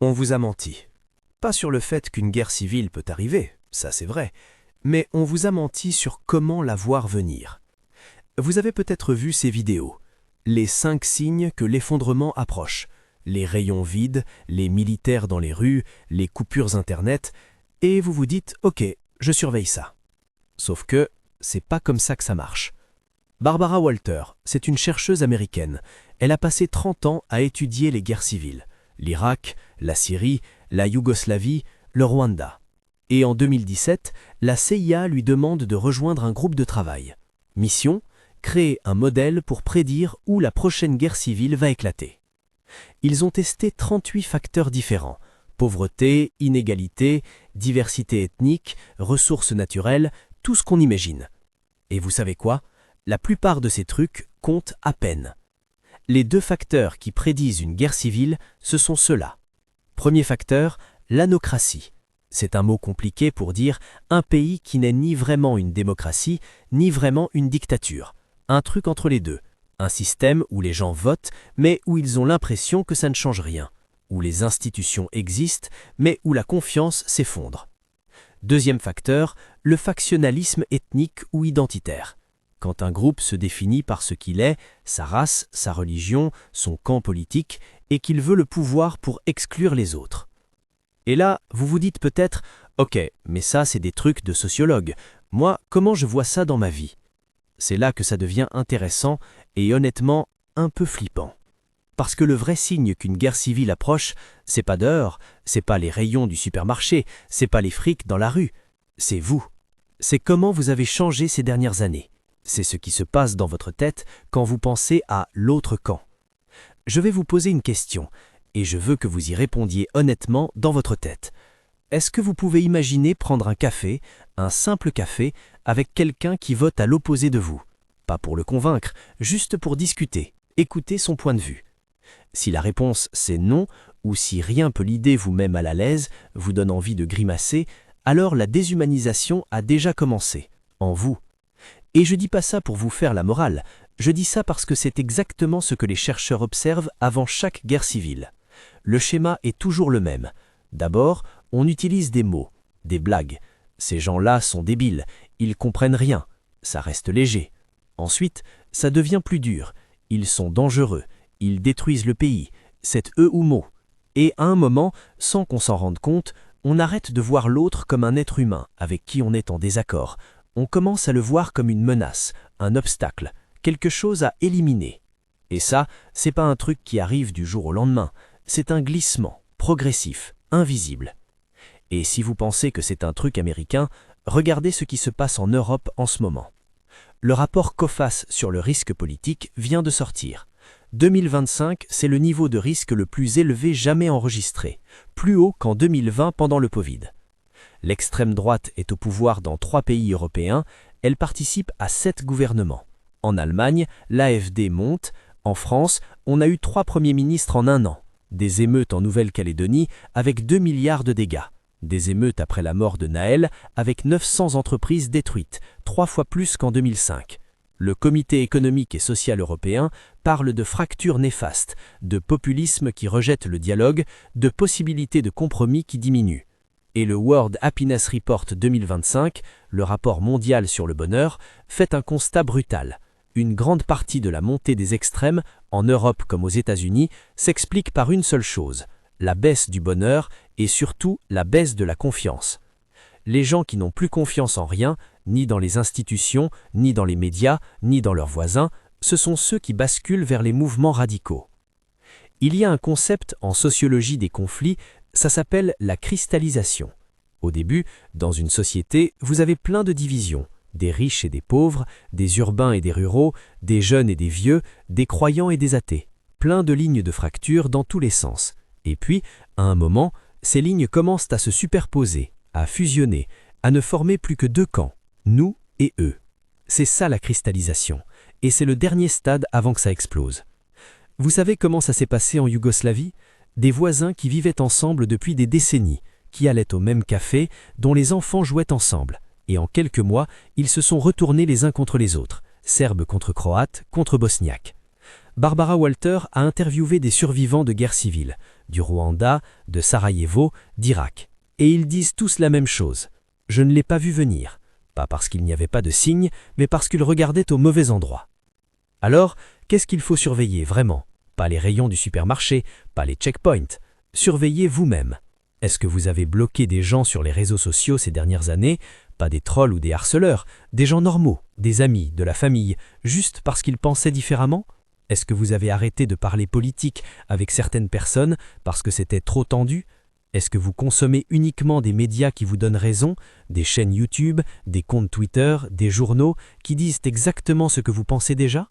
On vous a menti. Pas sur le fait qu'une guerre civile peut arriver, ça c'est vrai, mais on vous a menti sur comment la voir venir. Vous avez peut-être vu ces vidéos. Les 5 signes que l'effondrement approche. Les rayons vides, les militaires dans les rues, les coupures Internet, et vous vous dites « Ok, je surveille ça ». Sauf que c'est pas comme ça que ça marche. Barbara Walter, c'est une chercheuse américaine. Elle a passé 30 ans à étudier les guerres civiles. L'Irak, la Syrie, la Yougoslavie, le Rwanda. Et en 2017, la CIA lui demande de rejoindre un groupe de travail. Mission : créer un modèle pour prédire où la prochaine guerre civile va éclater. Ils ont testé 38 facteurs différents. Pauvreté, inégalité, diversité ethnique, ressources naturelles, tout ce qu'on imagine. Et vous savez quoi ? La plupart de ces trucs comptent à peine. Les 2 facteurs qui prédisent une guerre civile, ce sont ceux-là. Premier facteur, l'anocratie. C'est un mot compliqué pour dire un pays qui n'est ni vraiment une démocratie, ni vraiment une dictature. Un truc entre les deux. Un système où les gens votent, mais où ils ont l'impression que ça ne change rien. Où les institutions existent, mais où la confiance s'effondre. Deuxième facteur, le factionnalisme ethnique ou identitaire. Quand un groupe se définit par ce qu'il est, sa race, sa religion, son camp politique, et qu'il veut le pouvoir pour exclure les autres. Et là, vous vous dites peut-être « Ok, mais ça c'est des trucs de sociologue. Moi, comment je vois ça dans ma vie ?» C'est là que ça devient intéressant et honnêtement un peu flippant. Parce que le vrai signe qu'une guerre civile approche, c'est pas dehors, c'est pas les rayons du supermarché, c'est pas les frics dans la rue, c'est vous. C'est comment vous avez changé ces dernières années. C'est ce qui se passe dans votre tête quand vous pensez à l'autre camp. Je vais vous poser une question, et je veux que vous y répondiez honnêtement dans votre tête. Est-ce que vous pouvez imaginer prendre un café, un simple café, avec quelqu'un qui vote à l'opposé de vous? Pas pour le convaincre, juste pour discuter, écouter son point de vue. Si la réponse c'est non, ou si rien peut l'idée vous met mal à l'aise, vous donne envie de grimacer, alors la déshumanisation a déjà commencé, en vous. Et je dis pas ça pour vous faire la morale, je dis ça parce que c'est exactement ce que les chercheurs observent avant chaque guerre civile. Le schéma est toujours le même. D'abord, on utilise des mots, des blagues. Ces gens-là sont débiles, ils comprennent rien, ça reste léger. Ensuite, ça devient plus dur, ils sont dangereux, ils détruisent le pays, c'est eux ou mots. Et à un moment, sans qu'on s'en rende compte, on arrête de voir l'autre comme un être humain avec qui on est en désaccord. On commence à le voir comme une menace, un obstacle, quelque chose à éliminer. Et ça, c'est pas un truc qui arrive du jour au lendemain, c'est un glissement, progressif, invisible. Et si vous pensez que c'est un truc américain, regardez ce qui se passe en Europe en ce moment. Le rapport COFAS sur le risque politique vient de sortir. 2025, c'est le niveau de risque le plus élevé jamais enregistré, plus haut qu'en 2020 pendant le Covid. L'extrême droite est au pouvoir dans 3 pays européens, elle participe à 7 gouvernements. En Allemagne, l'AfD monte, en France, on a eu 3 premiers ministres en un an, des émeutes en Nouvelle-Calédonie avec 2 milliards de dégâts, des émeutes après la mort de Naël avec 900 entreprises détruites, 3 fois plus qu'en 2005. Le Comité économique et social européen parle de fractures néfastes, de populisme qui rejette le dialogue, de possibilités de compromis qui diminuent. Et le World Happiness Report 2025, le rapport mondial sur le bonheur, fait un constat brutal. Une grande partie de la montée des extrêmes, en Europe comme aux États-Unis, s'explique par une seule chose, la baisse du bonheur et surtout la baisse de la confiance. Les gens qui n'ont plus confiance en rien, ni dans les institutions, ni dans les médias, ni dans leurs voisins, ce sont ceux qui basculent vers les mouvements radicaux. Il y a un concept en sociologie des conflits, ça s'appelle la cristallisation. Au début, dans une société, vous avez plein de divisions, des riches et des pauvres, des urbains et des ruraux, des jeunes et des vieux, des croyants et des athées. Plein de lignes de fracture dans tous les sens. Et puis, à un moment, ces lignes commencent à se superposer, à fusionner, à ne former plus que 2 camps, nous et eux. C'est ça la cristallisation, et c'est le dernier stade avant que ça explose. Vous savez comment ça s'est passé en Yougoslavie ? Des voisins qui vivaient ensemble depuis des décennies, qui allaient au même café, dont les enfants jouaient ensemble. Et en quelques mois, ils se sont retournés les uns contre les autres, Serbes contre Croates, contre Bosniaques. Barbara Walter a interviewé des survivants de guerres civiles, du Rwanda, de Sarajevo, d'Irak. Et ils disent tous la même chose. Je ne l'ai pas vu venir. Pas parce qu'il n'y avait pas de signes, mais parce qu'ils regardaient au mauvais endroit. Alors, qu'est-ce qu'il faut surveiller vraiment? Pas les rayons du supermarché, pas les checkpoints. Surveillez vous-même. Est-ce que vous avez bloqué des gens sur les réseaux sociaux ces dernières années? Pas des trolls ou des harceleurs, des gens normaux, des amis, de la famille, juste parce qu'ils pensaient différemment? Est-ce que vous avez arrêté de parler politique avec certaines personnes parce que c'était trop tendu? Est-ce que vous consommez uniquement des médias qui vous donnent raison, des chaînes YouTube, des comptes Twitter, des journaux qui disent exactement ce que vous pensez déjà?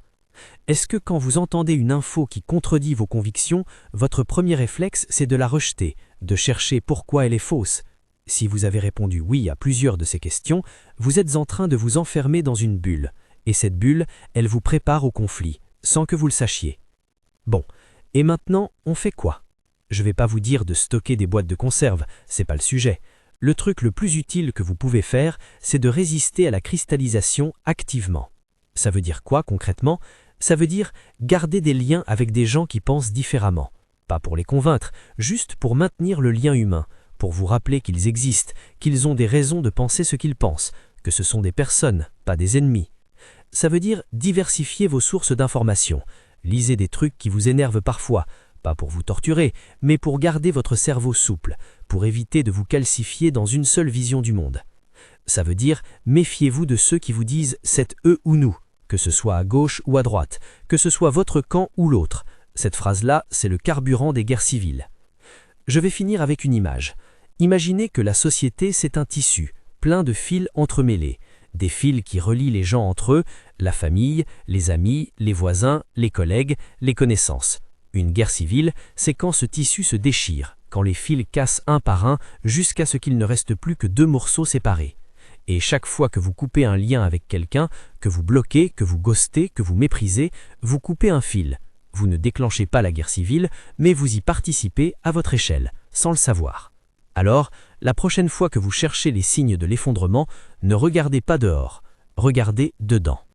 Est-ce que quand vous entendez une info qui contredit vos convictions, votre premier réflexe c'est de la rejeter, de chercher pourquoi elle est fausse? Si vous avez répondu oui à plusieurs de ces questions, vous êtes en train de vous enfermer dans une bulle. Et cette bulle, elle vous prépare au conflit, sans que vous le sachiez. Bon, et maintenant, on fait quoi? Je ne vais pas vous dire de stocker des boîtes de conserve, c'est pas le sujet. Le truc le plus utile que vous pouvez faire, c'est de résister à la cristallisation activement. Ça veut dire quoi concrètement? Ça veut dire garder des liens avec des gens qui pensent différemment. Pas pour les convaincre, juste pour maintenir le lien humain, pour vous rappeler qu'ils existent, qu'ils ont des raisons de penser ce qu'ils pensent, que ce sont des personnes, pas des ennemis. Ça veut dire diversifier vos sources d'informations. Lisez des trucs qui vous énervent parfois, pas pour vous torturer, mais pour garder votre cerveau souple, pour éviter de vous calcifier dans une seule vision du monde. Ça veut dire méfiez-vous de ceux qui vous disent « c'est eux ou nous », que ce soit à gauche ou à droite, que ce soit votre camp ou l'autre. Cette phrase-là, c'est le carburant des guerres civiles. Je vais finir avec une image. Imaginez que la société, c'est un tissu, plein de fils entremêlés, des fils qui relient les gens entre eux, la famille, les amis, les voisins, les collègues, les connaissances. Une guerre civile, c'est quand ce tissu se déchire, quand les fils cassent un par un jusqu'à ce qu'il ne reste plus que deux morceaux séparés. Et chaque fois que vous coupez un lien avec quelqu'un, que vous bloquez, que vous ghostez, que vous méprisez, vous coupez un fil. Vous ne déclenchez pas la guerre civile, mais vous y participez à votre échelle, sans le savoir. Alors, la prochaine fois que vous cherchez les signes de l'effondrement, ne regardez pas dehors, regardez dedans.